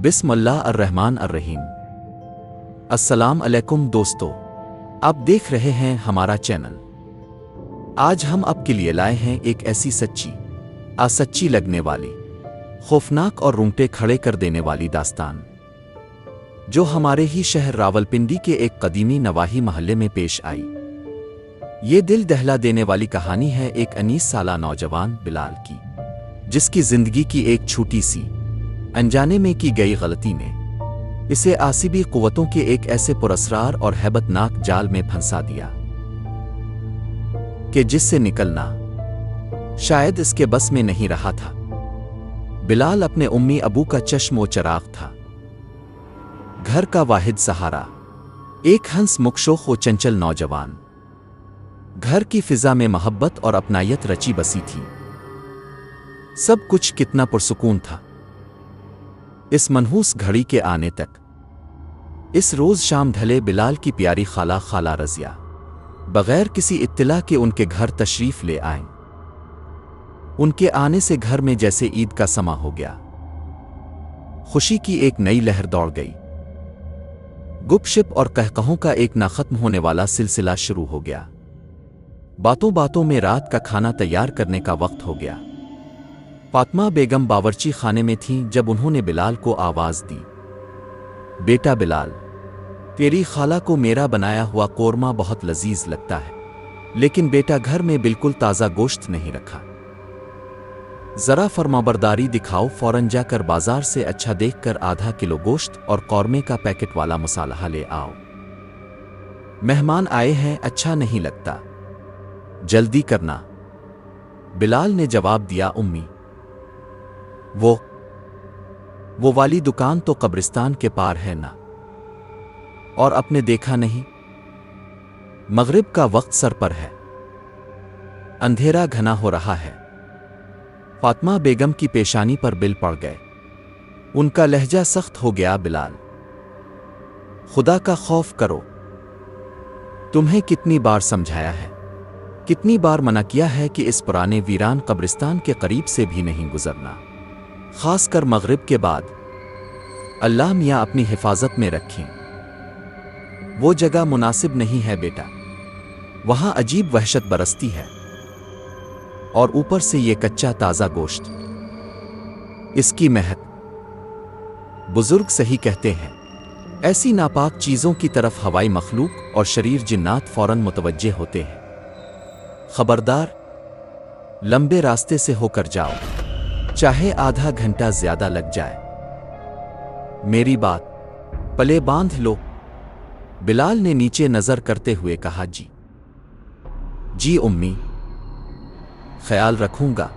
बिस्मिल्लाह अर्रहमान अर्रहीम। अस्सलाम अलैकुम दोस्तों, आप देख रहे हैं हमारा चैनल। आज हम आपके लिए लाए हैं एक ऐसी सच्ची लगने वाली, खौफनाक और रूंगटे खड़े कर देने वाली दास्तान, जो हमारे ही शहर रावलपिंडी के एक कदीमी नवाही मोहल्ले में पेश आई। ये दिल दहला देने वाली कहानी है एक 19 साला नौजवान बिलाल की, जिसकी जिंदगी की एक छोटी सी अनजाने में की गई गलती ने इसे आसिबी कुव्वतों के एक ऐसे पुरस्रार और हैबतनाक जाल में फंसा दिया कि जिससे निकलना शायद इसके बस में नहीं रहा था। बिलाल अपने उम्मी अबू का चश्मो चराग था, घर का वाहिद सहारा, एक हंस मुखशोख व चंचल नौजवान। घर की फिजा में मोहब्बत और अपनायत रची बसी थी। सब कुछ कितना पुरसुकून था। इस मनहूस घड़ी के आने तक, इस रोज शाम ढले बिलाल की प्यारी खाला रजिया बगैर किसी इत्तिला के उनके घर तशरीफ ले आए। उनके आने से घर में जैसे ईद का समा हो गया। खुशी की एक नई लहर दौड़ गई। गुपशिप और कहकहों का एक ना खत्म होने वाला सिलसिला शुरू हो गया। बातों बातों में रात का खाना तैयार करने का वक्त हो गया। फातिमा बेगम बावर्ची खाने में थीं जब उन्होंने बिलाल को आवाज दी, बेटा बिलाल, तेरी खाला को मेरा बनाया हुआ कोरमा बहुत लजीज लगता है, लेकिन बेटा घर में बिल्कुल ताज़ा गोश्त नहीं रखा। जरा फरमाबरदारी दिखाओ, फौरन जाकर बाजार से अच्छा देखकर आधा किलो गोश्त और कौरमे का पैकेट वाला मसाला ले आओ। मेहमान आए हैं, अच्छा नहीं लगता, जल्दी करना। बिलाल ने जवाब दिया, उम्मी, वो वाली दुकान तो कब्रिस्तान के पार है ना, और अपने देखा नहीं, मगरिब का वक्त सर पर है, अंधेरा घना हो रहा है। फातिमा बेगम की पेशानी पर बिल पड़ गए। उनका लहजा सख्त हो गया। बिलाल, खुदा का खौफ करो, तुम्हें कितनी बार समझाया है, कितनी बार मना किया है कि इस पुराने वीरान कब्रिस्तान के करीब से भी नहीं गुजरना, खासकर मगरिब के बाद। अल्लाह मियाँ अपनी हिफाजत में रखें। वो जगह मुनासिब नहीं है बेटा, वहां अजीब वहशत बरसती है, और ऊपर से ये कच्चा ताज़ा गोश्त, इसकी महक। बुजुर्ग सही कहते हैं, ऐसी नापाक चीज़ों की तरफ हवाई मखलूक और शरीर जिन्नात फौरन मुतवज्जे होते हैं। खबरदार, लंबे रास्ते से होकर जाओ, चाहे आधा घंटा ज्यादा लग जाए। मेरी बात पले बांध लो। बिलाल ने नीचे नजर करते हुए कहा, जी उम्मी, ख्याल रखूंगा।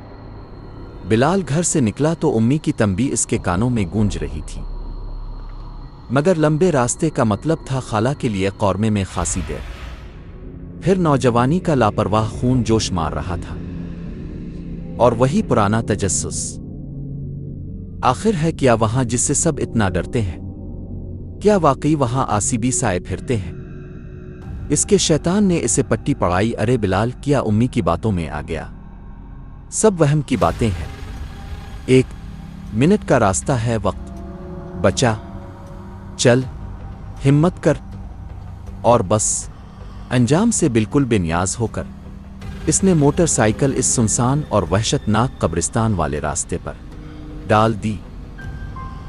बिलाल घर से निकला तो उम्मी की तंबीह इसके कानों में गूंज रही थी, मगर लंबे रास्ते का मतलब था खाला के लिए कौरमे में खासी देर। फिर नौजवानी का लापरवाह खून जोश मार रहा था, और वही पुराना तजस्सुस। आखिर है क्या वहां जिससे सब इतना डरते हैं? क्या वाकई वहां आसिबी साए फिरते हैं? इसके शैतान ने इसे पट्टी पड़ाई। अरे बिलाल, क्या उम्मी की बातों में आ गया? सब वहम की बातें हैं। 1 मिनट का रास्ता है, वक्त बचा, चल, हिम्मत कर। और बस अंजाम से बिल्कुल बेनियाज होकर इसने मोटरसाइकिल इस सुनसान और वहशतनाक कब्रिस्तान वाले रास्ते पर डाल दी।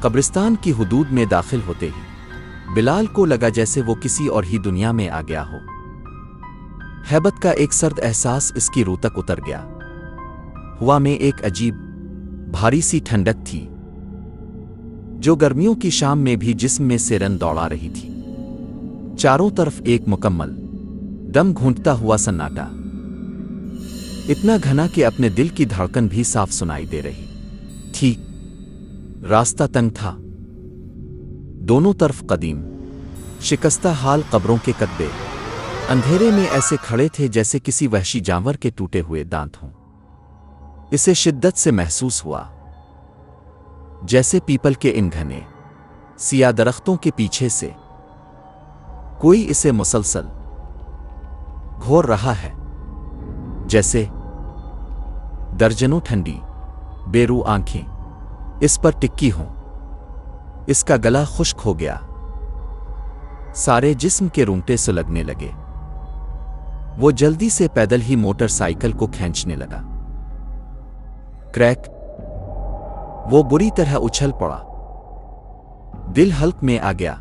कब्रिस्तान की हुदूद में दाखिल होते ही बिलाल को लगा जैसे वो किसी और ही दुनिया में आ गया हो। हैबत का एक सर्द एहसास इसकी रूह तक उतर गया। हवा में एक अजीब भारी सी ठंडक थी, जो गर्मियों की शाम में भी जिस्म में सिरन दौड़ा रही थी। चारों तरफ एक मुकम्मल दम घूंटता हुआ सन्नाटा, इतना घना कि अपने दिल की धड़कन भी साफ सुनाई दे रही थी। रास्ता तंग था, दोनों तरफ कदीम शिकस्ता हाल कब्रों के कद्दे अंधेरे में ऐसे खड़े थे जैसे किसी वहशी जानवर के टूटे हुए दांत हों। इसे शिद्दत से महसूस हुआ जैसे पीपल के इन घने सिया दरख्तों के पीछे से कोई इसे मुसलसल घोर रहा है, जैसे दर्जनों ठंडी बेरू आंखें इस पर टिक्की हों। اس کا گلا خشک ہو گیا، سارے جسم کے رونگٹے سلگنے لگے۔ وہ جلدی سے پیدل ہی موٹر سائیکل کو کھینچنے لگا۔ کریک! وہ بری طرح اچھل پڑا، دل حلق میں آ گیا۔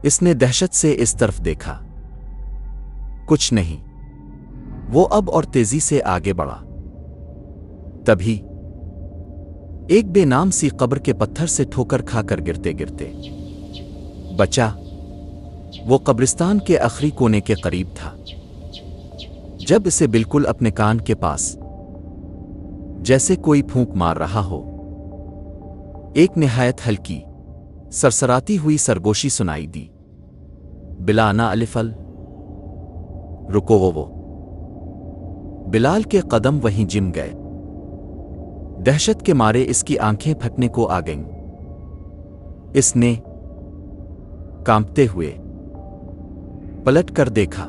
اس نے دہشت سے اس طرف دیکھا، کچھ نہیں۔ وہ اب اور تیزی سے آگے بڑھا۔ تبھی ایک بے نام سی قبر کے پتھر سے ٹھوکر کھا کر گرتے گرتے بچا۔ وہ قبرستان کے آخری کونے کے قریب تھا، جب اسے بالکل اپنے کان کے پاس جیسے کوئی پھونک مار رہا ہو، ایک نہایت ہلکی سرسراتی ہوئی سرگوشی سنائی دی، بلا نا الفل رکو وہ۔ بلال کے قدم وہیں جم گئے۔ دہشت کے مارے اس کی آنکھیں پھٹنے کو آ گئیں۔ اس نے کانپتے ہوئے پلٹ کر دیکھا،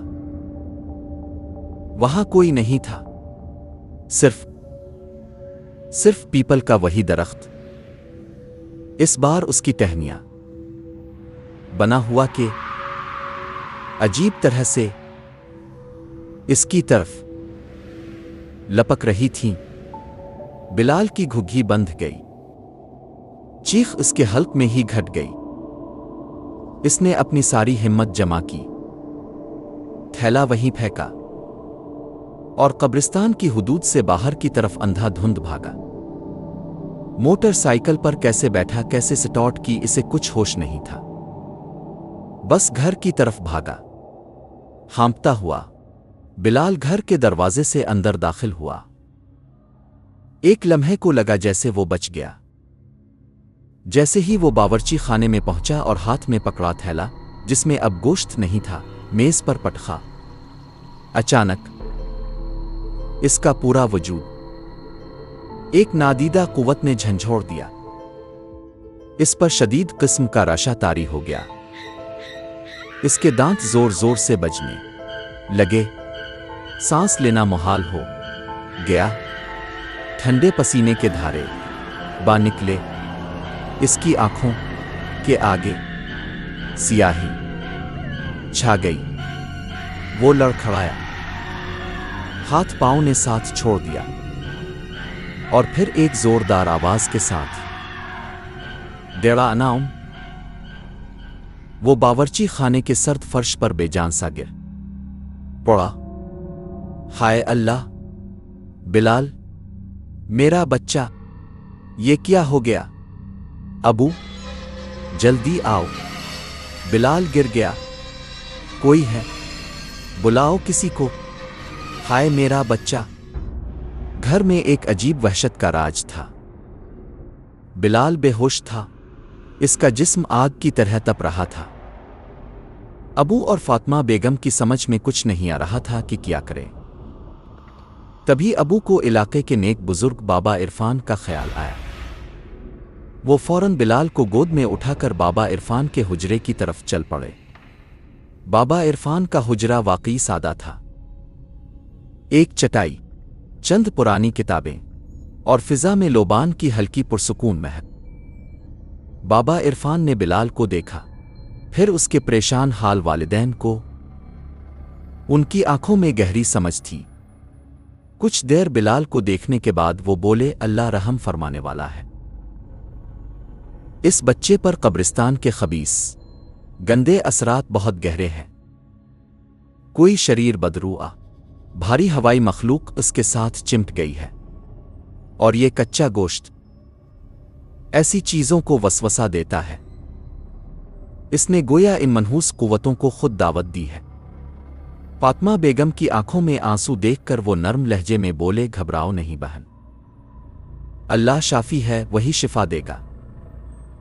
وہاں کوئی نہیں تھا، صرف پیپل کا وہی درخت، اس بار اس کی ٹہنیاں بنا ہوا کہ عجیب طرح سے اس کی طرف لپک رہی تھیں۔ بلال کی گھگھی بندھ گئی، چیخ اس کے حلق میں ہی گھٹ گئی۔ اس نے اپنی ساری ہمت جمع کی، تھیلا وہیں پھینکا اور قبرستان کی حدود سے باہر کی طرف اندھا دھند بھاگا۔ موٹر سائیکل پر کیسے بیٹھا، کیسے سٹارٹ کی، اسے کچھ ہوش نہیں تھا۔ بس گھر کی طرف بھاگا، ہانپتا ہوا۔ بلال گھر کے دروازے سے اندر داخل ہوا۔ ایک لمحے کو لگا جیسے وہ بچ گیا۔ جیسے ہی وہ باورچی خانے میں پہنچا اور ہاتھ میں پکڑا تھیلا جس میں اب گوشت نہیں تھا، میز پر پٹخا، اچانک اس کا پورا وجود ایک نادیدہ قوت نے جھنجھوڑ دیا۔ اس پر شدید قسم کا رشا طاری ہو گیا۔ اس کے دانت زور زور سے بجنے لگے، سانس لینا محال ہو گیا، ٹھنڈے پسینے کے دھارے با نکلے۔ اس کی آنکھوں کے آگے سیاہی چھا گئی۔ وہ لڑکھڑایا، ہاتھ پاؤں نے ساتھ چھوڑ دیا، اور پھر ایک زوردار آواز کے ساتھ ڈیڑا اناؤم۔ وہ باورچی خانے کے سرد فرش پر بے جان سا گر پڑا۔ ہائے اللہ! بلال، میرا بچہ، یہ کیا ہو گیا؟ ابو، جلدی آؤ! بلال گر گیا۔ کوئی ہے؟ بلاؤ کسی کو! ہائے میرا بچہ! گھر میں ایک عجیب وحشت کا راج تھا۔ بلال بے ہوش تھا، اس کا جسم آگ کی طرح تپ رہا تھا۔ ابو اور فاطمہ بیگم کی سمجھ میں کچھ نہیں آ رہا تھا کہ کیا کرے۔ تبھی ابو کو علاقے کے نیک بزرگ بابا عرفان کا خیال آیا۔ وہ فوراً بلال کو گود میں اٹھا کر بابا عرفان کے حجرے کی طرف چل پڑے۔ بابا عرفان کا حجرہ واقعی سادہ تھا۔ ایک چٹائی، چند پرانی کتابیں اور فضا میں لوبان کی ہلکی پرسکون مہک۔ بابا عرفان نے بلال کو دیکھا، پھر اس کے پریشان حال والدین کو۔ ان کی آنکھوں میں گہری سمجھ تھی۔ کچھ دیر بلال کو دیکھنے کے بعد وہ بولے، اللہ رحم فرمانے والا ہے۔ اس بچے پر قبرستان کے خبیث گندے اثرات بہت گہرے ہیں۔ کوئی شریر بدروآ بھاری ہوائی مخلوق اس کے ساتھ چمٹ گئی ہے، اور یہ کچا گوشت ایسی چیزوں کو وسوسہ دیتا ہے۔ اس نے گویا ان منحوس قوتوں کو خود دعوت دی ہے۔ فاطمہ بیگم کی آنکھوں میں آنسو دیکھ کر وہ نرم لہجے میں بولے، گھبراؤ نہیں بہن، اللہ شافی ہے، وہی شفا دے گا۔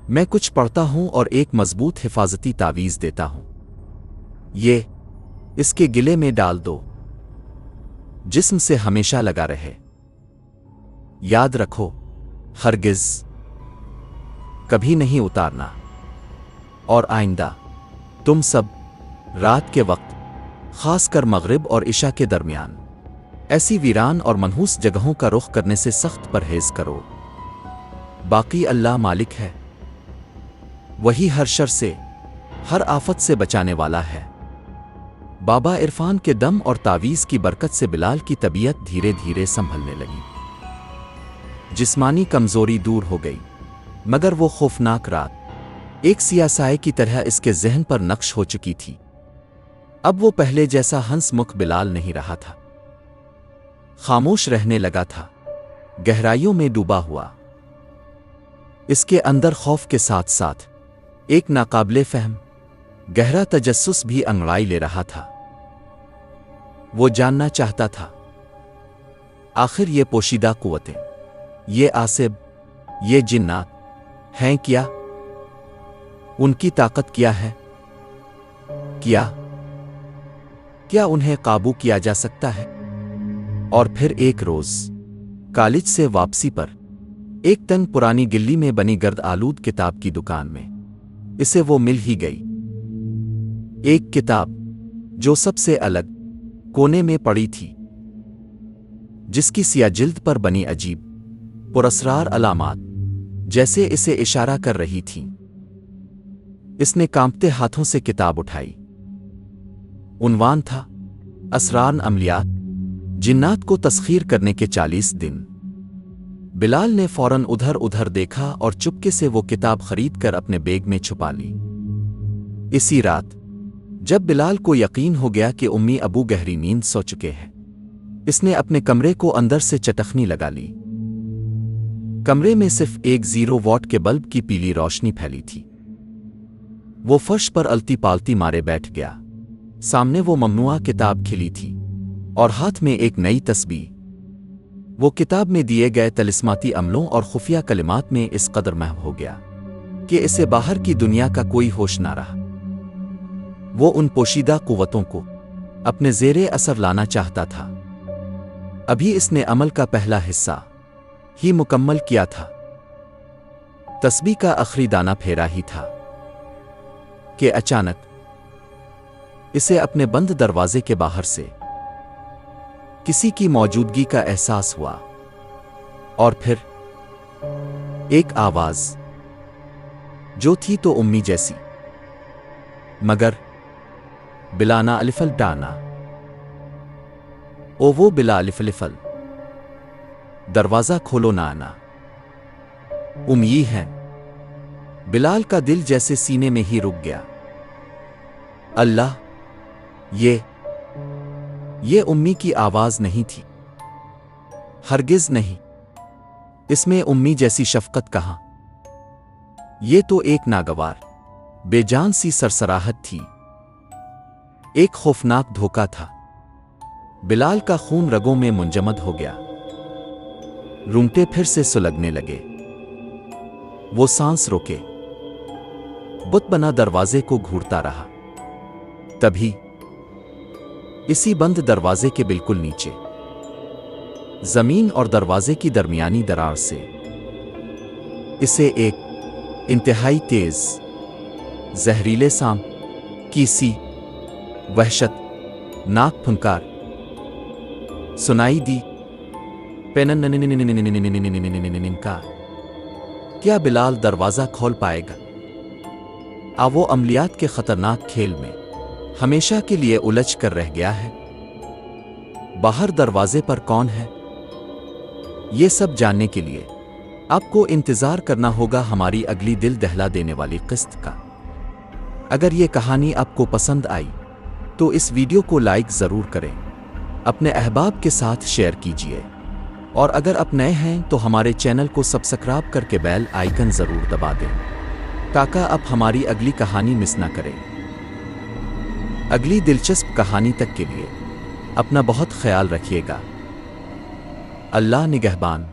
میں کچھ پڑھتا ہوں اور ایک مضبوط حفاظتی تعویذ دیتا ہوں، یہ اس کے گلے میں ڈال دو، جسم سے ہمیشہ لگا رہے۔ یاد رکھو، ہرگز کبھی نہیں اتارنا، اور آئندہ تم سب رات کے وقت، خاص کر مغرب اور عشاء کے درمیان، ایسی ویران اور منحوس جگہوں کا رخ کرنے سے سخت پرہیز کرو۔ باقی اللہ مالک ہے۔ वही हर शर से, हर आफत से बचाने वाला है। बाबा इरफान के दम और तावीज़ की बरकत से बिलाल की तबीयत धीरे धीरे संभलने लगी। जिस्मानी कमजोरी दूर हो गई, मगर वो खौफनाक रात एक सियासाए की तरह इसके जहन पर नक्श हो चुकी थी। अब वो पहले जैसा हंसमुख बिलाल नहीं रहा था। खामोश रहने लगा था, गहराइयों में डूबा हुआ। इसके अंदर खौफ के साथ साथ एक नाकाबिले फहम गहरा तजस्सुस भी अंगड़ाई ले रहा था। वो जानना चाहता था, आखिर ये पोशीदा कुव्वतें, ये आसिब, ये जिन्नात हैं क्या? उनकी ताकत क्या है? क्या उन्हें काबू किया जा सकता है? और फिर एक रोज कॉलेज से वापसी पर एक तंग पुरानी दिल्ली में बनी गर्द आलूद किताब की दुकान में इसे वो मिल ही गई। एक किताब जो सबसे अलग कोने में पड़ी थी, जिसकी सिया जिल्द पर बनी अजीब पुरस्रार अलामात जैसे इसे इशारा कर रही थीं। इसने कांपते हाथों से किताब उठाई। उन्वान था असरार अमलियात, जिन्नात को तस्खीर करने के 40 दिन। बिलाल ने फौरन उधर उधर देखा और चुपके से वो किताब खरीद कर अपने बैग में छुपा ली। इसी रात जब बिलाल को यकीन हो गया कि उम्मी अबू गहरी नींद सो चुके हैं, इसने अपने कमरे को अंदर से चटखनी लगा ली। कमरे में सिर्फ एक 0 वॉट के बल्ब की पीली रोशनी फैली थी। वो फर्श पर अलती पालती मारे बैठ गया। सामने वो ममनुआ किताब खिली थी और हाथ में एक नई तस्बीह। वो किताब में दिए गए तलिस्माती अमलों और खुफिया कलिमात में इस कदर महव हो गया कि इसे बाहर की दुनिया का कोई होश ना रहा। वो उन पोशीदा कुव्वतों को अपने ज़ेरे असर लाना चाहता था। अभी इसने अमल का पहला हिस्सा ही मुकम्मल किया था। तस्बीह का आखिरी दाना फेरा ही था कि अचानक इसे अपने बंद दरवाजे के बाहर से किसी की मौजूदगी का एहसास हुआ। और फिर एक आवाज जो थी तो उम्मी जैसी, मगर बिलाना अलिफल डाना, ओ वो बिला अलिफल, दरवाजा खोलो ना आना। उम्मी है। बिलाल का दिल जैसे सीने में ही रुक गया। अल्लाह, ये उम्मी की आवाज नहीं थी, हरगिज नहीं। इसमें उम्मी जैसी शफकत कहाँ? ये तो एक नागवार बेजान सी सरसराहट थी, एक खौफनाक धोखा था। बिलाल का खून रगों में मुंजमद हो गया। रूंगटे फिर से सुलगने लगे। वो सांस रोके, बुत बना दरवाजे को घूरता रहा। तभी इसी बंद दरवाजे के बिल्कुल नीचे, जमीन और दरवाजे की दरमियानी दरार से इसे एक इंतहाई तेज जहरीले सांप की सी वहशत-नाक फुनकार सुनाई दी। का क्या बिलाल दरवाजा खोल पाएगा? वो अमलियात के खतरनाक खेल में हमेशा के लिए उलझ कर रह गया है। बाहर दरवाजे पर कौन है? ये सब जानने के लिए आपको इंतजार करना होगा हमारी अगली दिल दहला देने वाली किस्त का। अगर ये कहानी आपको पसंद आई तो इस वीडियो को लाइक जरूर करें, अपने अहबाब के साथ शेयर कीजिए, और अगर आप नए हैं तो हमारे चैनल को सब्सक्राइब करके बेल आइकन जरूर दबा दें ताकि आप हमारी अगली कहानी मिस ना करें। अगली दिलचस्प कहानी तक के लिए अपना बहुत ख्याल रखिएगा। अल्लाह निगहबान।